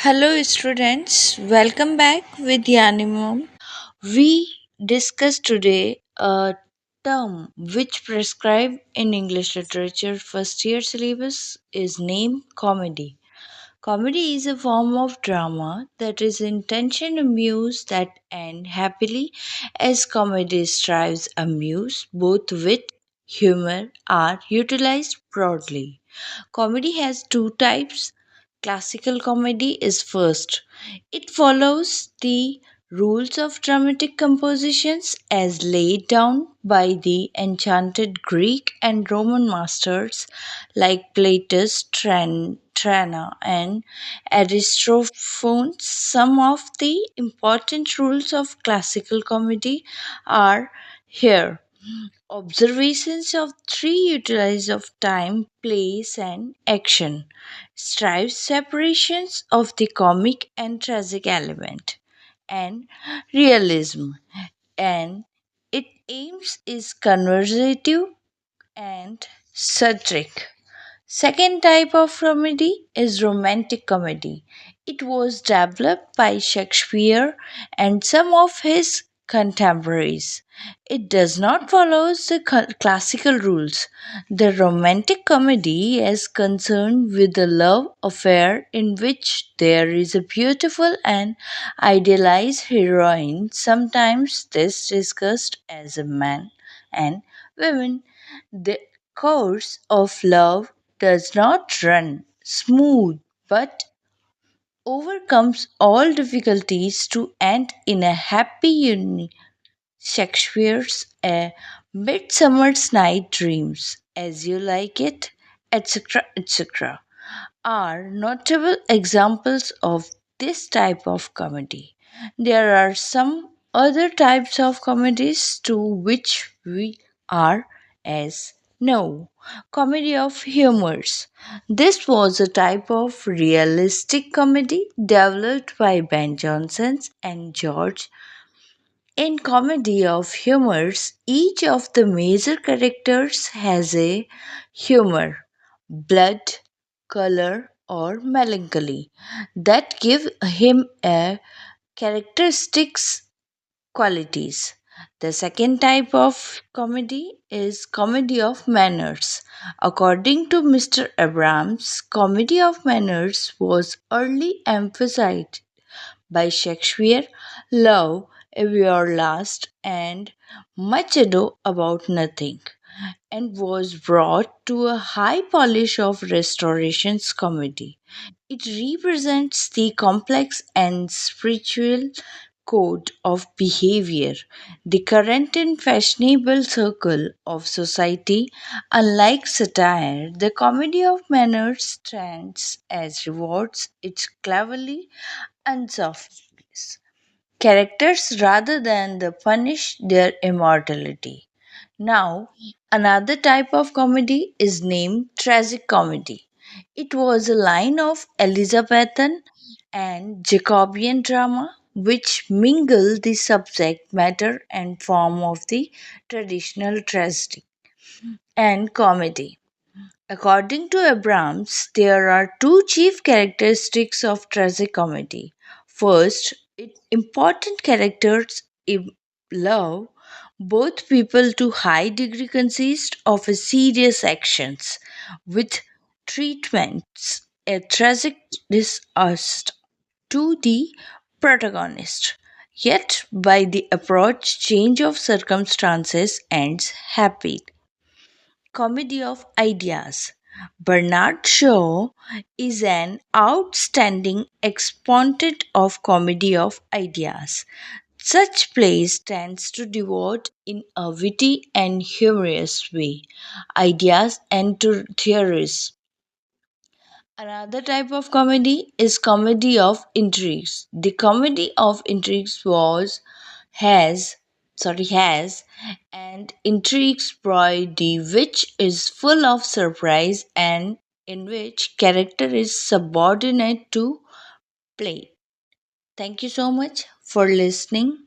Hello, students. Welcome back with Yanimum. We discuss today a term which prescribed in English literature first year syllabus is named comedy. Comedy is a form of drama that is intention amuse that end happily as comedy strives amuse. Both wit, humor are utilized broadly. Comedy has two types. Classical comedy is first. It follows the rules of dramatic compositions as laid down by the enchanted Greek and Roman masters like Plautus, Trana, and Aristophanes. Some of the important rules of classical comedy are here. Observations of three utilities of time, place, and action strives separations of the comic and tragic element and realism, and it aims is conversative and satiric. Second type of comedy is romantic comedy. It was developed by Shakespeare and some of his contemporaries. It does not follow the classical rules. The romantic comedy is concerned with the love affair in which there is a beautiful and idealized heroine. Sometimes this discussed as a man and women. The course of love does not run smooth but overcomes all difficulties to end in a happy union. Shakespeare's A Midsummer's Night Dreams, As You Like It, etc., are notable examples of this type of comedy. There are some other types of comedies to which we are as know. Comedy of humors. This was a type of realistic comedy developed by Ben Jonson and George. In comedy of humors, each of the major characters has a humor, blood, color, or melancholy that give him a characteristics qualities. The second type of comedy is comedy of manners. According to Mr. Abrams, comedy of manners was early emphasized by Shakespeare, Love, If You're Last, and Much Ado About Nothing, and was brought to a high polish of Restoration's comedy. It represents the complex and spiritual code of behavior, the current and fashionable circle of society. Unlike satire, the comedy of manners stands as rewards its cleverly unselfish characters rather than the punish their immortality. Now, another type of comedy is named tragic comedy. It was a line of Elizabethan and Jacobean drama which mingle the subject matter and form of the traditional tragedy and comedy. According to Abrams, there are two chief characteristics of tragic comedy. First, important characters in love both people to high degree consist of a serious actions with treatments a tragic disaster to the protagonist. Yet by the approach change of circumstances ends happy. Comedy of Ideas. Bernard Shaw is an outstanding exponent of comedy of ideas. Such plays tends to devote in a witty and humorous way ideas and to theories. Another type of comedy is comedy of intrigues. The comedy of intrigues has and intrigues brody which is full of surprise and in which character is subordinate to play. Thank you so much for listening.